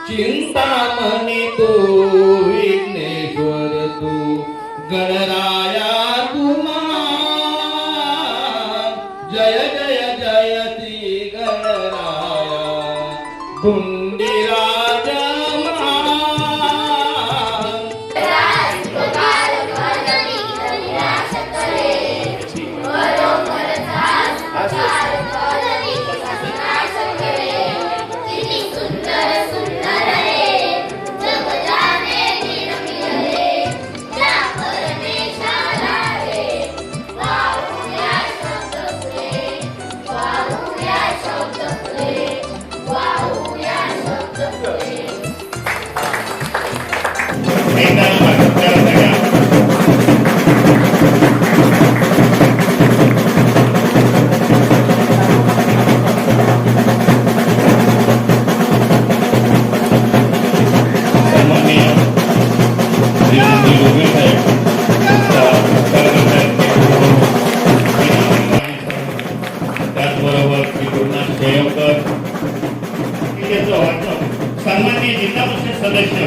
चिंतामणी तू विघ्नेश्वर तू गणराया तुमा जय जय जयती गणराया धुंडीराज सन्माननीय जिल्हा परिषद सदस्य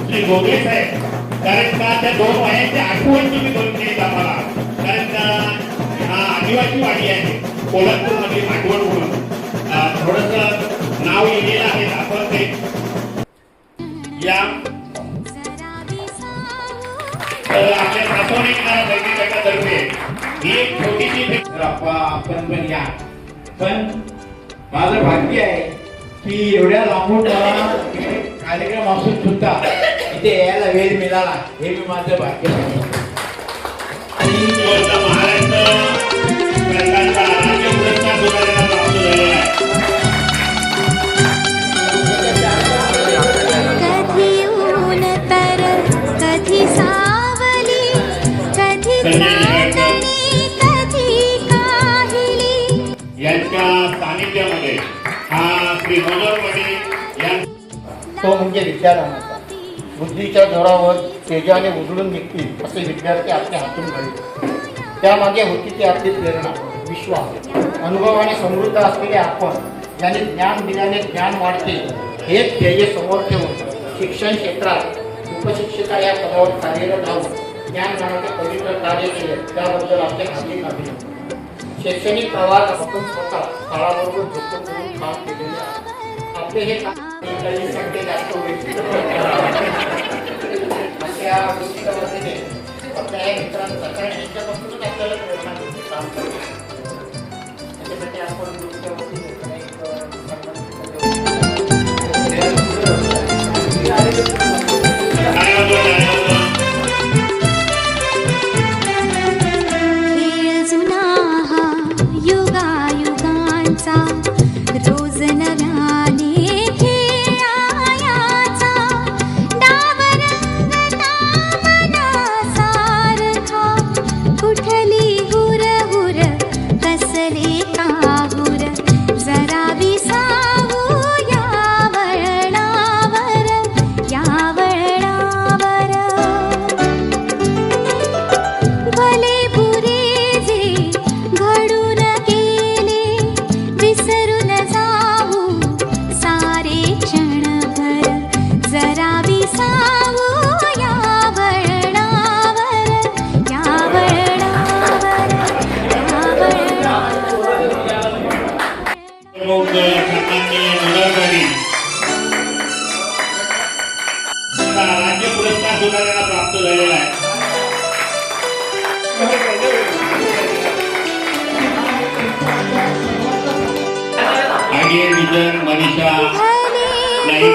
श्री गोगले साहेब, कारण का त्या 2 वाड्यांची आठवण तुम्ही करून देत आम्हाला, कारण का हा आदिवासी वाडी आहे कोल्हापूर मध्ये आठवण म्हणून थोडस नाव लिहिलेलं आहे. आपण ते या आपल्या सासवडी गटातर्फे ही एक छोटीशी आपण पण या. पण माझं भाग्य आहे की एवढ्या लांबून कार्यक्रम असून सुद्धा इथे यायला वेळ मिळाला, हे मी माझं भाग्य आहे. महाराष्ट्र सरकारचा राज्य पुरस्कार सोहळ्याला प्राप्त झालेला आहे. कधी ऊन तर कधी सावली, कधी चांदणी, कधी काहिली. यांच्या सानिध्यामध्ये हा श्री मनोहर वडे तो म्हणजे विद्यादानाचा. बुद्धीच्या जोरावर तेजाने उजळून निघतील असे विद्यार्थी आपल्या हातून घडले. त्यामागे होती ती आपली प्रेरणा, विश्वास. अनुभवाने समृद्ध असलेले आपण, ज्याने ज्ञान दिल्याने ज्ञान वाढते, हेच ध्येय समोर ठेवून शिक्षण क्षेत्रात उपशिक्षिका या पदावर कार्यरत राहून ज्ञानदानाचे पवित्र कार्य केले, त्याबद्दल आपले हार्दिक अभिनंदन. शैक्षणिक प्रवाहात आपण स्वतः काळाबरोबर झोपून करून काम केलेले आहे. आपले हे संख्या जास्त होईल अशा गोष्टीमध्ये आपल्या या मित्रांचा, कारण यांच्यापासूनच आपल्याला प्रेरणा मिळते काम करतो. त्याच्यासाठी आपण ग्रुपच्या वतीने खेळ जुना हा युगायुगांचा, रोज नव्याने खेळायाचा. डाव रंगता मनासारखा, कुठली हुर हुर कसले काहुर. जरा विसावू या वळणावर, या वळणावर. भले बुरे जे घडून गेले, विसरून जाऊ सारे क्षणभर. जरा विसावू या वळणावर, या वळणावर, या वळणावर. राज्य पुरस्कार सोहळ्याला प्राप्त झालेला आहे. आगे विजन मनीषा नाही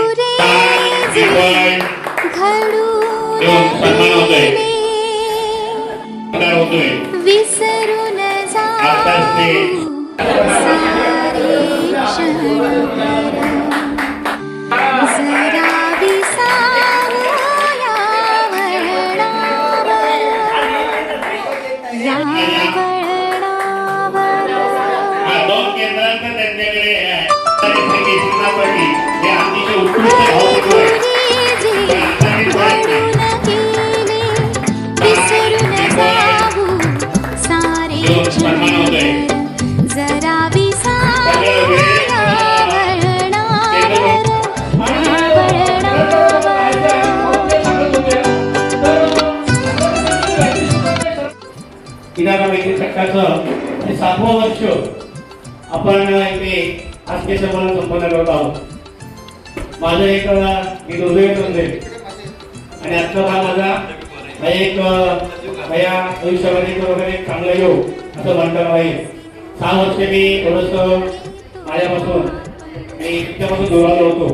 सन्मान होतोय, विसरून आताच ते सारे क्षणभर. जरा विसावू या वळणावर, या वळणावर. 2 केंद्रांचा त्यांच्याकडे आहे. हे अतिशय उत्कृष्ट भावपूर्ण आहे. जरा विसावू 6वं वर्ष आपण इथे आजचे संमेलन संपन्न करत आहोत. माझं एक मी दुर्दैव समजेल आणि आजचा भाग माझा हा एक माझ्या आयुष्यामध्ये वगैरे एक चांगला योग असं म्हणता पाहिजे. 6 वर्ष मी थोडंसं माझ्यापासून मी तिच्यापासून दुरावलो होतो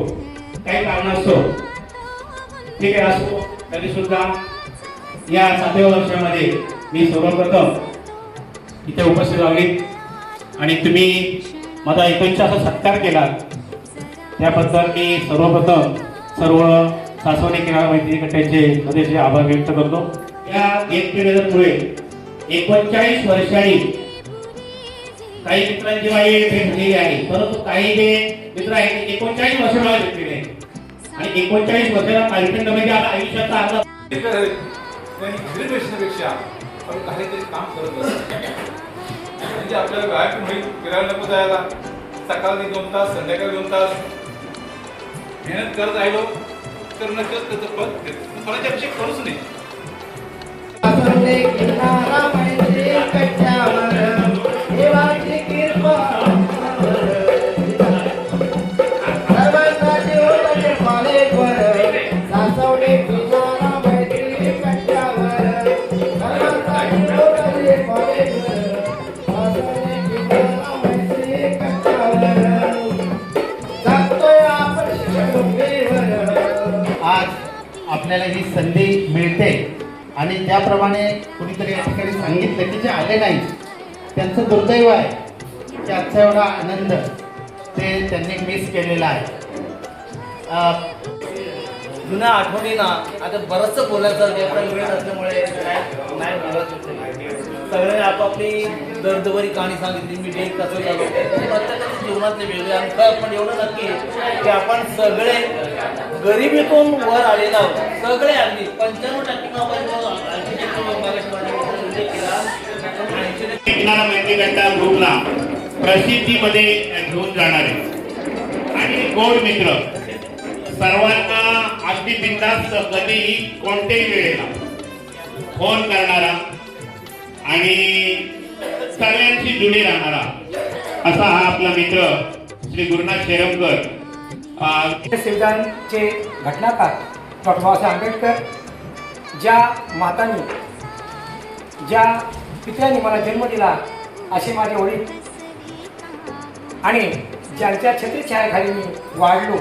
काही कारणास्तव. ठीक आहे, असो तरी सुद्धा या 7व्या वर्षामध्ये मी सर्वप्रथम इथे उपस्थित राहिली आणि तुम्ही माझा एकंचा असा सत्कार केला त्याबद्दल मी सर्वप्रथम सर्व सासवणी किनारा मैत्री गटाचे सदस्य आभार व्यक्त करतो. या गेट टुगेदरमुळे 39 वर्षांनी काही मित्रांची माझी भेट झालेली आहे, परंतु काही जे मित्र आहेत 39 वर्ष मला भेटलेले आहेत आणि 39 वर्षाला कालखंड म्हणजे आता आयुष्याचा अर्धा घरी बसण्यापेक्षा आपण काहीतरी काम करत असतो. म्हणजे आपल्याला व्यायाम होईल, फिरायला नको जायला, सकाळी 2 तास संध्याकाळी 2 तास मेहनत करत राहिलो तर नक्कीच त्याचं फळ फळाची अपेक्षा करूच नाही. आज आपल्याला ही संधी मिळते आणि त्याप्रमाणे कुणीतरी या ठिकाणी सांगितलं की जे आले नाही त्यांचं दुर्दैव आहे की आजचा एवढा आनंद ते त्यांनी मिस केलेला आहे. जुन्या आठवणींना आता बरंचसं बोलायचं जेवढा वेळ असल्यामुळे नाही बोलत होते. सगळे आपापली दर्दभरी कहाणी सांगितली. मी डेट कसं झालो प्रत्येकाच्या जीवनातले वेगळे आणि पण एवढं नक्की की आपण सगळे गरिबीतून वर आलेलो आहोत. सगळे अगदी 95% किनारा मैत्री गटा ग्रुपला प्रसिद्धीमध्ये घेऊन जाणारे आणि गोड मित्र सर्वांना अगदी बिनधास्त कधीही कोणत्याही वेळेला फोन करणारा आणि सगळ्यांशी जुडी राहणारा असा हा आपला मित्र श्री गुरुनाथ शेरमकर. संविधानचे घटनाकार डॉक्टर बाबासाहेब आंबेडकर ज्या मातांनी ज्या पित्यांनी मला जन्म दिला असे माझे वडील आणि ज्यांच्या छत्रछायाखाली मी वाढलो,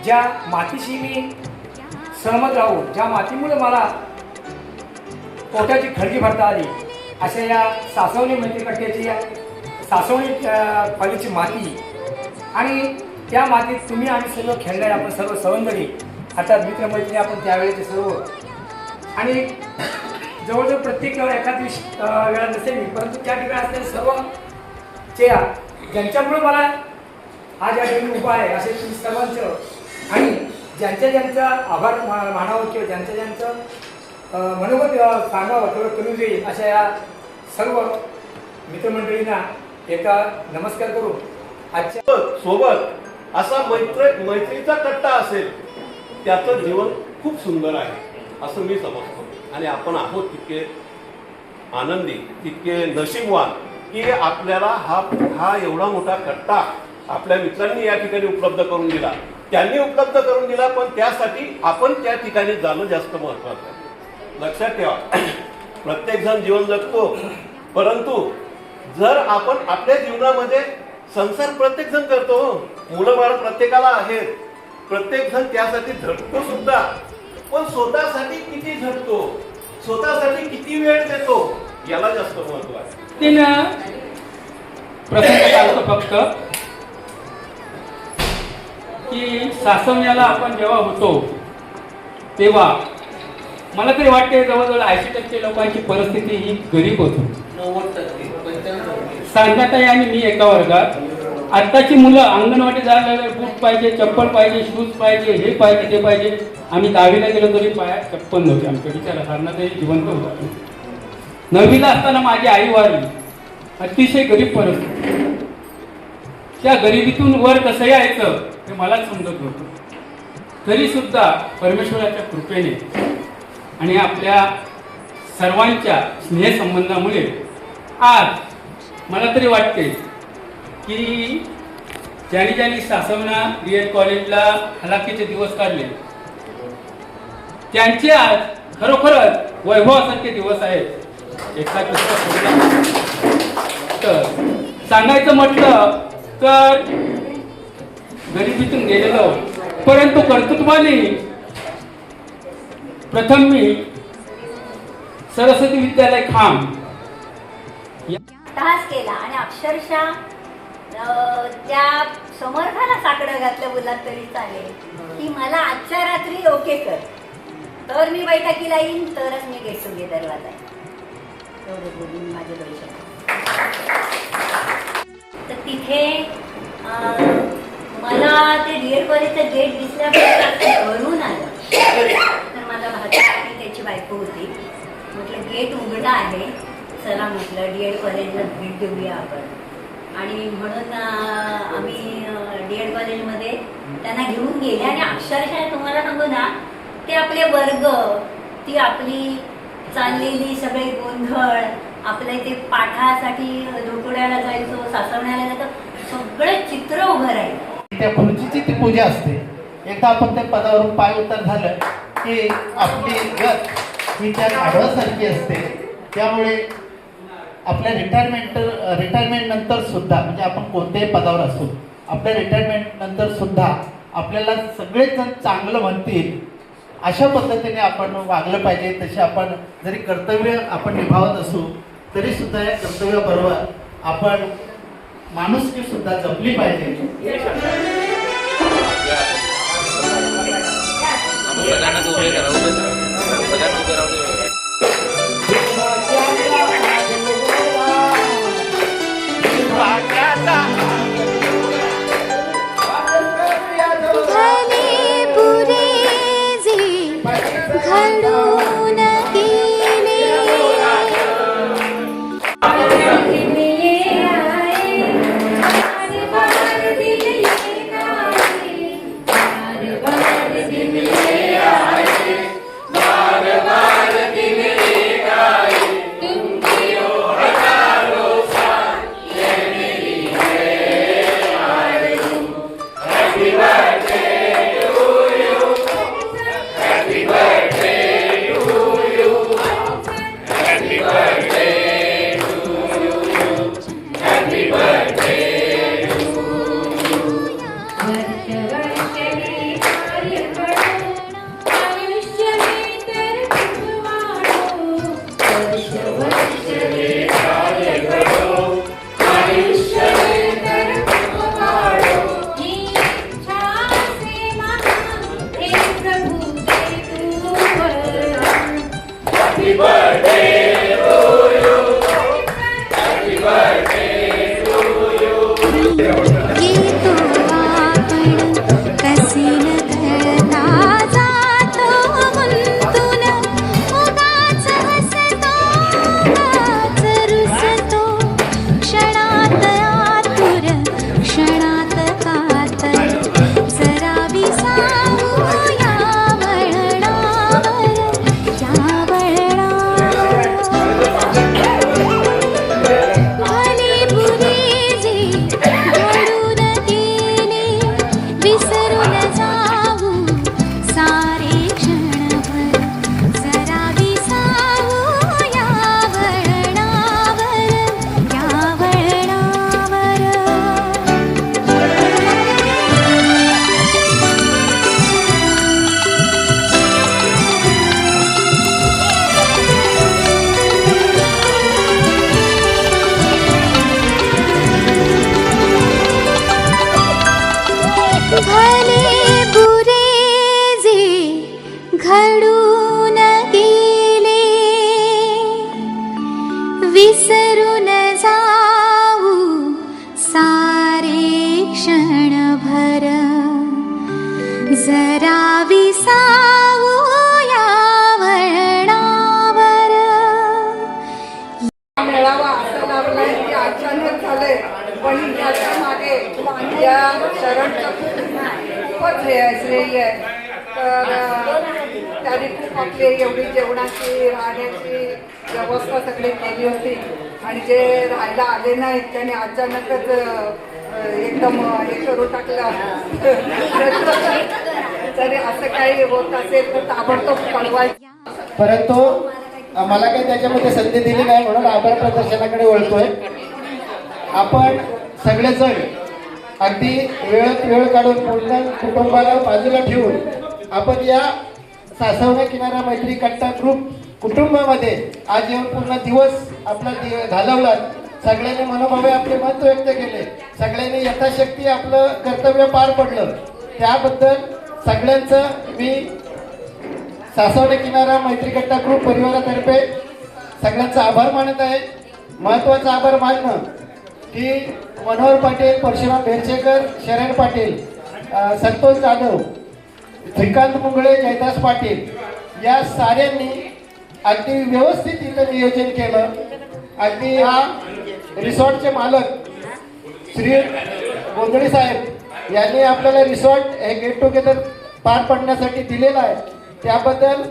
ज्या मातीशी मी सहमत राहू, ज्या मातीमुळे मला पोटाची खळगी भरता आली अशा या सासवणी मैत्री गटाची सासवणी पालीची माती आणि त्या मातीत तुम्ही आणि सर्व खेळणारे आपण सर्व सवंगडी अर्थात मित्रमैत्रिणी आपण त्यावेळेचे सर्व आणि जवळजवळ प्रत्येक एखाद वेळा नसेल मी, परंतु त्या ठिकाणी असलेले सर्व चेया ज्यांच्यामुळे मला आज या ठिकाणी उभा आहे असे तुम्ही सर्वांचं आणि ज्यांचा आभार मानावं किंवा ज्यांचं मनोगत सांगावं तेवढं कमी होईल अशा या सर्व मित्रमंडळींना एका नमस्कार करून आजच्या सोबत असा मैत्रीचा कट्टा असेल त्याचं जीवन खूप सुंदर आहे असं मी समजतो. आणि आपण आहोत तितके आनंदी, तितके नशीबवान की आपल्याला हा एवढा मोठा कट्टा आपल्या मित्रांनी या ठिकाणी उपलब्ध करून दिला. त्यांनी उपलब्ध करून दिला, पण त्यासाठी आपण त्या ठिकाणी जाणं जास्त महत्वाचं आहे. लक्षात ठेवा, प्रत्येक जण जीवन जगतो, परंतु जर आपण आपल्या जीवनामध्ये संसार प्रत्येक जण करतो, मुलं बाळ प्रत्येकाला आहेत, प्रत्येक जण त्यासाठी झटतो सुद्धा, पण स्वतःसाठी किती झटतो, स्वतःसाठी किती वेळ देतो याला जास्त महत्व आहे. प्रसंग फक्त की सासवण्याला आपण जेव्हा होतो तेव्हा मला तरी वाटते जवळजवळ 80% लोकांची परिस्थिती ही गरीब होती. 90% सांगताताई आणि मी एका वर्गात. आत्ताची मुलं अंगणवाडी जायला बूट पाहिजे, चप्पल पाहिजे, शूज पाहिजे, हे पाहिजे ते पाहिजे. आम्ही 10वीला गेलो तरी पायात चप्पल नव्हती आमच्या विचारा कारणातही जिवंत होता. 9वीला असताना माझी आई वारली. अतिशय गरीब परिस्थिती. त्या गरिबीतून वर कसं यायचं हे मलाच समजत होतं. तरी सुद्धा परमेश्वराच्या कृपेने आणि आपल्या सर्वांच्या स्नेहसंबंधामुळे आज मला तरी वाटते की ज्यांनी ज्यांनी सासवना BEd कॉलेजला हलाखीचे दिवस काढले त्यांचे आज खरोखरच वैभवासारखे दिवस आहेत. एका तर सांगायचं म्हटलं तर गरिबीतून गेलेलो परंतु कर्तृत्वाने प्रथम मी सरस्वती विद्यालय खांब तास केला आणि अक्षरशः त्या समर्थाला साकडं घातलं बोलत तरी चालेल की मला आजच्या रात्री ओके कर, तर मी बैठकीला येईन, तरच मी गेट टुगेदरला जाईन. एवढं बोलून माझे पैसे तर तिथे मला ते DEd कॉलेजचं गेट दिसल्यापासून भरून आलं. तर माझा भाचा आणि त्याची बायको होती. म्हटलं गेट उघडं आहे, चला म्हटलं DEd कॉलेजला भेट देऊया आपण. आणि म्हणून आम्ही DEd कॉलेजमध्ये त्यांना घेऊन गेले आणि अक्षरशः तुम्हाला सांगू ना, ते आपले वर्ग, ती आपली चाललेली सगळे गोंधळ, आपल्या इथे पाठासाठी धुळकुड्याला जायचो, सासवण्याला जायचो, सगळे चित्र उभं राहिलं. त्या खुर्चीची ती पूजा असते. एकदा आपण त्या पदावरून पाय उतार झालं की आपली गत ही त्या गाढवासारखी असते. त्यामुळे आपल्या रिटायरमेंट नंतर सुद्धा, म्हणजे आपण कोणत्याही पदावर असू, आपल्या रिटायरमेंट नंतर सुद्धा आपल्याला सगळेच जण चांगलं म्हणतील अशा पद्धतीने आपण वागलं पाहिजे. तसे आपण जरी कर्तव्य आपण निभावत असू तरी सुद्धा या कर्तव्याबरोबर आपण माणुसकी सुद्धा जपली पाहिजे. भले बुरे जे घडून गेले विसरून जाऊ सारे क्षणभर, जरा विसावू या वळणावर. मेळावा असं लाभलाय की अचानक झालंय, पण याच्या मागे या शरणचं खूपच श्रेय आहे. तर त्यांनी खूप आपली एवढी जेवणाची राहण्याची व्यवस्था सगळी केली होती. आणि जे राहायला आले नाहीत त्यांनी अचानकच एकदम हे करून टाकलं तरी असं काही होत असेल तर ताबडतोब कळवायचं. परंतु मला काही त्याच्यामध्ये संधी दिली नाही म्हणून आभार प्रदर्शनाकडे वळतोय. आपण सगळेजण अगदी वेळात वेळ काढून पूर्ण कुटुंबाला बाजूला ठेवून आपण या सासवणे किनारा मैत्री कट्टा ग्रुप कुटुंबामध्ये आज येऊन पूर्ण दिवस आपला घालवला. सगळ्यांनी मनोभावे आपले मत व्यक्त केले, सगळ्यांनी यथाशक्ती आपलं कर्तव्य पार पडलं. त्याबद्दल सगळ्यांचं मी सासवणे किनारा मैत्री कट्टा ग्रुप परिवारातर्फे सगळ्यांचा आभार मानत आहे. महत्त्वाचा आभार मानणं की मनोहर पाटील, परशुराम भेरशेकर, शरण पाटील, संतोष जाधव, श्रीकांत मुंगळे, जयदास पाटील या साऱ्यांनी अगदी व्यवस्थित इथं नियोजन केलं. अगदी हा रिसॉर्टचे मालक श्री गोंधळी साहेब यांनी आपल्याला रिसॉर्ट हे गेट टुगेदर पार पडण्यासाठी दिलेलं आहे. त्याबद्दल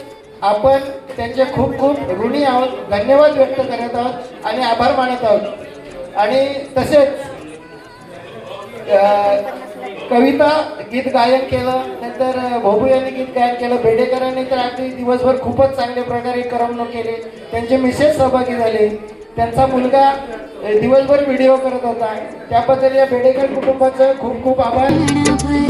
आपण त्यांचे खूप खूप ऋणी आहोत, धन्यवाद व्यक्त करत आहोत आणि आभार मानत आहोत. आणि तसेच कविता गीत गायन केलं, नंतर भोबू यांनी गीत गायन केलं, बेडेकरांनी तर अगदी दिवसभर खूपच चांगल्या प्रकारे करमणूक केली. त्यांचे मिसेस सहभागी झाले, त्यांचा मुलगा दिवसभर व्हिडिओ करत होता. त्याबद्दल या बेडेकर कुटुंबाचं खूप खूप आभार.